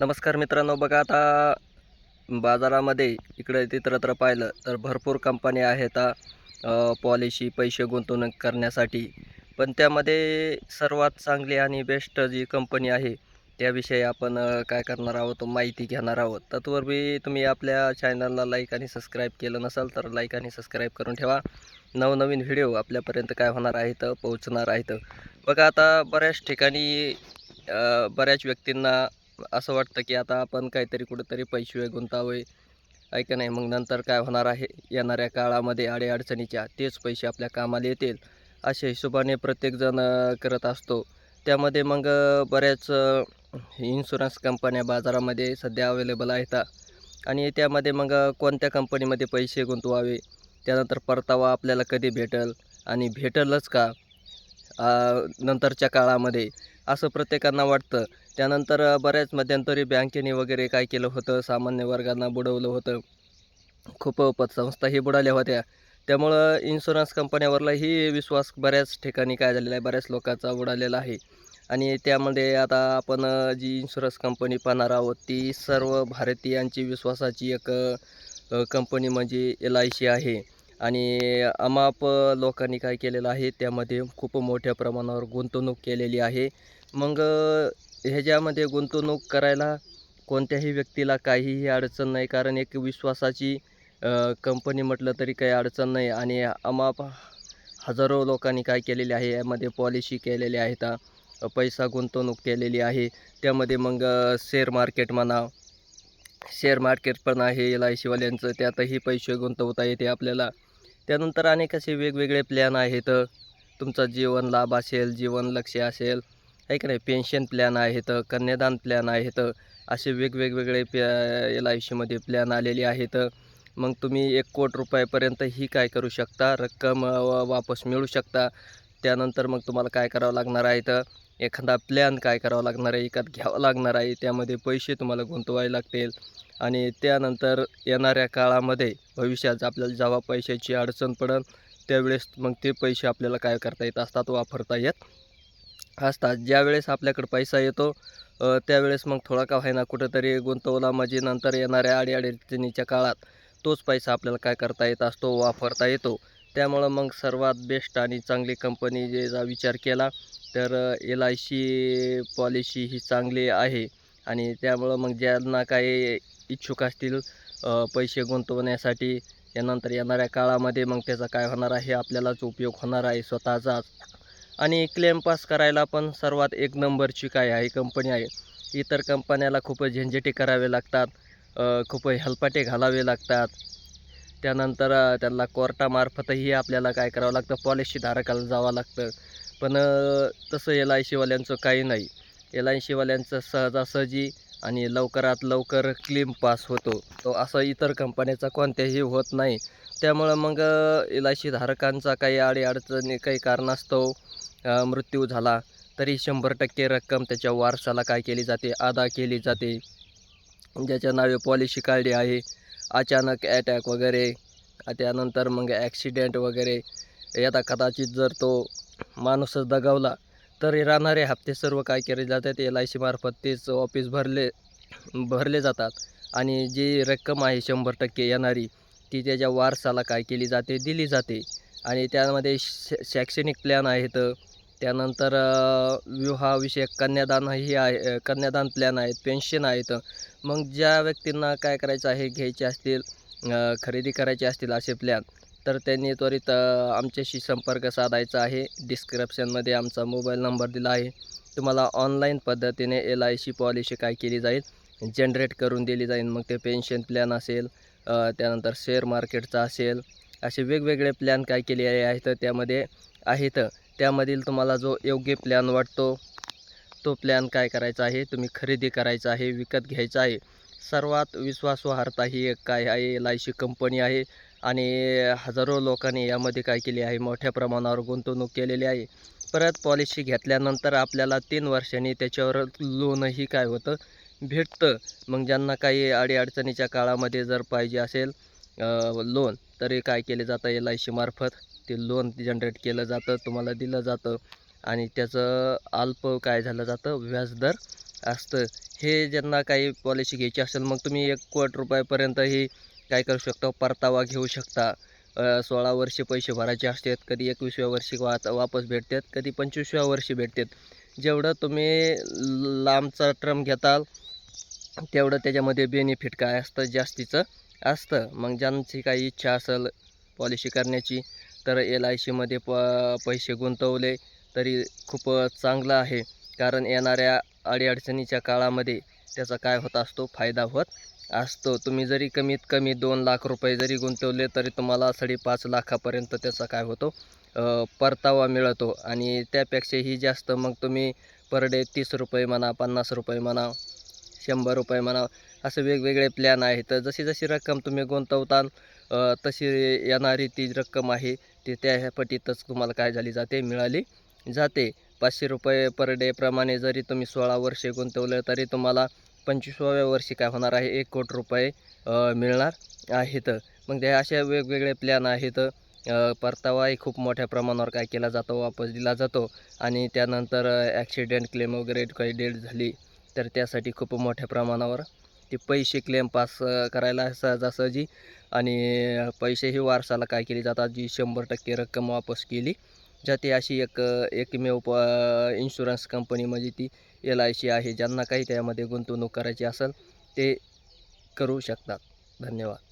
नमस्कार मित्रांनो, बघा आता बाजारामध्ये इकडे तित्रत्र पाहिलं तर भरपूर कंपन्या आहेत पॉलिसी पैसे गुंतवणूक करण्यासाठी. पण त्यामध्ये सर्वात चांगली आणि बेस्ट जी कंपनी आहे त्याविषयी आपण काय करणार आहोत माहिती घेणार आहोत. तत्पूर्वी तुम्ही आपल्या चॅनलला लाईक आणि सबस्क्राईब केलं नसाल तर लाईक आणि सबस्क्राईब करून ठेवा. नवनवीन व्हिडिओ आपल्यापर्यंत काय होणार आहेत पोहोचणार आहेत. बघा आता बऱ्याच ठिकाणी बऱ्याच व्यक्तींना असं वाटतं की आता आपण काहीतरी कुठेतरी पैसे गुंतावे आहे का नाही. मग नंतर काय होणार आहे, येणाऱ्या काळामध्ये अडीअडचणीच्या तेच पैसे आपल्या कामाला येतील अशा हिशोबाने प्रत्येकजण करत असतो. त्यामध्ये मग बऱ्याच इन्शुरन्स कंपन्या बाजारामध्ये सध्या अवेलेबल आहेत आणि त्यामध्ये मग कोणत्या कंपनीमध्ये पैसे गुंतवावे, त्यानंतर परतावा आपल्याला कधी भेटेल आणि भेटेलच का नंतरच्या काळामध्ये, असं प्रत्येकांना वाटतं. त्यानंतर बऱ्याच मध्यंतरी बँकेने वगैरे काय केलं होतं, सामान्य वर्गांना बुडवलं होतं. खूप पतसंस्थाही बुडाल्या होत्या. त्यामुळं इन्शुरन्स कंपन्यावरलाही विश्वास बऱ्याच ठिकाणी काय झालेला आहे, बऱ्याच लोकांचा उडालेला आहे. आणि त्यामध्ये आता आपण जी इन्शुरन्स कंपनी पाहणार आहोत ती सर्व भारतीयांची विश्वासाची एक कंपनी म्हणजे LIC आहे. आणि अमाप लोकांनी काय केलेलं आहे, त्यामध्ये खूप मोठ्या प्रमाणावर गुंतवणूक केलेली आहे. मग ह्याच्यामध्ये गुंतवणूक करायला कोणत्याही व्यक्तीला काहीही अडचण नाही, कारण एक विश्वासाची कंपनी म्हटलं तरी काही अडचण नाही. आणि अमाप हजारो लोकांनी काय केलेले आहे, यामध्ये पॉलिसी केलेल्या आहेत, पैसा गुंतवणूक केलेली आहे. त्यामध्ये मग शेअर मार्केट म्हणा, शेअर मार्केट पण आहे LIC वाल्यांचं, त्यातही पैसे गुंतवता येते आपल्याला. त्यानंतर अनेक असे वेगवेगळे प्लॅन आहेत. तुमचा जीवन लाभ असेल, जीवन लक्ष्य असेल, आहे की नाही, पेन्शन प्लॅन आहेत, कन्यादान प्लॅन आहेत, असे वेगवेगळे LICमध्ये प्लॅन आलेले आहेत. मग तुम्ही 1 कोटी रुपयापर्यंत ही काय करू शकता, रक्कम वापस मिळू शकता. त्यानंतर मग तुम्हाला काय करावं लागणार आहे, तर एखादा प्लॅन काय करावं लागणार आहे, विकत घ्यावं लागणार आहे. त्यामध्ये पैसे तुम्हाला गुंतवावे लागतील आणि त्यानंतर येणाऱ्या काळामध्ये भविष्यात आपल्याला जेव्हा पैशाची अडचण पडेल त्यावेळेस मग ते पैसे आपल्याला काय करता येत असतात, वापरता येत असतात. ज्यावेळेस आपल्याकडे पैसा येतो त्यावेळेस मग थोडा का होईना कुठेतरी गुंतवला म्हणजे नंतर येणाऱ्या अडीअडचणीच्या काळात तोच पैसा आपल्याला काय करता येत असतो, वापरता येतो. त्यामुळं मग सर्वात बेस्ट आणि चांगली कंपनी जेचा विचार केला तर LIC पॉलिसी ही चांगली आहे. आणि त्यामुळं मग ज्यांना काही इच्छुक असतील पैसे गुंतवण्यासाठी, त्यानंतर येणाऱ्या काळामध्ये मग त्याचा काय होणार आहे, आपल्यालाच उपयोग होणार आहे स्वतःचाच. आणि क्लेम पास करायला पण सर्वात एक नंबरची काय आहे कंपनी आहे. इतर कंपन्याला खूप झंझटी करावे लागतात, खूप हेलपाटे घालावे लागतात. त्यानंतर त्यांना कोर्टामार्फतही आपल्याला काय करावं लागतं, पॉलिसी धारकाला जावं लागतं. पण तसं LIC वाल्यांचं काही नाही. LIC वाल्यांचं सहजासहजी आणि लवकरात लवकर क्लेम पास होतो. तो असं इतर कंपन्याचा कोणत्याही होत नाही. त्यामुळं मग LIC धारकांचा काही अडीअडचणी काही कारणास्तव मृत्यू झाला तरी 100% रक्कम त्याच्या वारसाला काय केली जाते, अदा केली जाते. ज्याच्या नावे पॉलिसी काढली आहे. अचानक अटॅक वगैरे त्यानंतर मग ॲक्सिडेंट वगैरे यदा कदाचित जर तो माणूसच दगावला तर राहणारे हप्ते सर्व काय केले जातात, LIC मार्फत तेच ऑफिस भरले जातात. आणि जी रक्कम आहे 100% येणारी ती त्याच्या वारसाला काय केली जाते, दिली जाते. आणि त्यामध्ये शैक्षणिक प्लॅन आहेत. त्यानंतर विवाहविषयक कन्यादानही आहे, कन्यादान प्लॅन आहेत, पेन्शन आहेत. मग ज्या व्यक्तींना काय करायचं आहे, घ्यायचे असतील, खरेदी करायचे असतील असे प्लॅन, तर त्यांनी त्वरित आमच्याशी संपर्क साधायचा आहे. डिस्क्रिप्शनमध्ये आमचा मोबाईल नंबर दिला आहे. तुम्हाला ऑनलाईन पद्धतीने LIC पॉलिसी काय केली जाईल, जनरेट करून दिली जाईल. मग ते पेन्शन प्लॅन असेल, त्यानंतर शेअर मार्केटचा असेल, असे वेगवेगळे प्लॅन काय केले आहेत त्यामध्ये आहेत. त्यामधील तुम्हाला जो योग्य प्लॅन वाटतो तो प्लॅन काय करायचा आहे, तुम्ही खरेदी करायचा आहे, विकत घ्यायचा आहे. सर्वात विश्वासार्हता ही एक काय आहे, LIC कंपनी आहे. आणि हजारो लोकांनी यामध्ये काय केली आहे, मोठ्या प्रमाणावर गुंतवणूक केलेली आहे. परत पॉलिसी घेतल्यानंतर आपल्याला 3 वर्षांनी त्याच्यावर लोनही काय होतं, भेटतं. मग ज्यांना काही अडीअडचणीच्या काळामध्ये जर पाहिजे असेल लोन, तरी काय केले जातं, LIC मार्फत ते लोन जनरेट केलं जातं, तुम्हाला दिलं जातं. आणि त्याचं अल्प काय झालं जातं, व्याजदर असतं. हे ज्यांना काही पॉलिसी घ्यायची असेल मग तुम्ही 1 कोटी रुपयापर्यंत काय करू शकता, परतावा घेऊ शकता. 16 वर्षे पैसे भरायचे असतात, कधी 21व्या वर्षी वापस भेटतात, कधी 25व्या वर्षी भेटतात. जेवढं तुम्ही लांबचा टर्म घेताल तेवढं त्याच्यामध्ये बेनिफिट काय असतं जास्तीचं असतं. मग ज्यांची काही इच्छा असेल पॉलिसी करण्याची तर LICमध्ये पैसे गुंतवले तरी खूप चांगलं आहे. कारण येणाऱ्या अडीअडचणीच्या काळामध्ये त्याचा काय होत असतो, फायदा होत असतो. तुम्ही जरी कमीत कमी 2 लाख रुपये जरी गुंतवले तरी तुम्हाला 5.5 लाखापर्यंत त्याचा काय होतो, परतावा मिळतो. आणि त्यापेक्षाही जास्त मग तुम्ही पर डे 30 रुपये म्हणा, 50 रुपये म्हणा, 100 रुपये म्हणा, असं वेगवेगळे प्लॅन आहेत. तर जशी जशी रक्कम तुम्ही गुंतवताल तशी येणारी ती रक्कम आहे ती त्या पटीतच तुम्हाला काय झाली जाते, मिळाली जाते. 500 रुपये पर डे प्रमाणे जरी तुम्ही 16 वर्षे गुंतवलं तरी तुम्हाला 25व्या वर्षी काय होणार आहे, 1 कोटी रुपये मिळणार आहेत. मग ते अशा वेगवेगळे प्लॅन आहेत. परतावाही खूप मोठ्या प्रमाणावर काय केला जातो, वापस दिला जातो. आणि त्यानंतर ॲक्सिडेंट क्लेम वगैरे काही डेथ झाली तर त्यासाठी खूप मोठ्या प्रमाणावर ते पैसे क्लेम पास करायला सहजासहजी. आणि पैसेही वारसाला काय केले जातात, जी 100% रक्कम वापस केली जाते. अशी एकमेव इन्शुरन्स कंपनी म्हणजे ती LIC आहे. ज्यांना काही त्यामध्ये गुंतवणूक करायची असेल ते करू शकतात. धन्यवाद.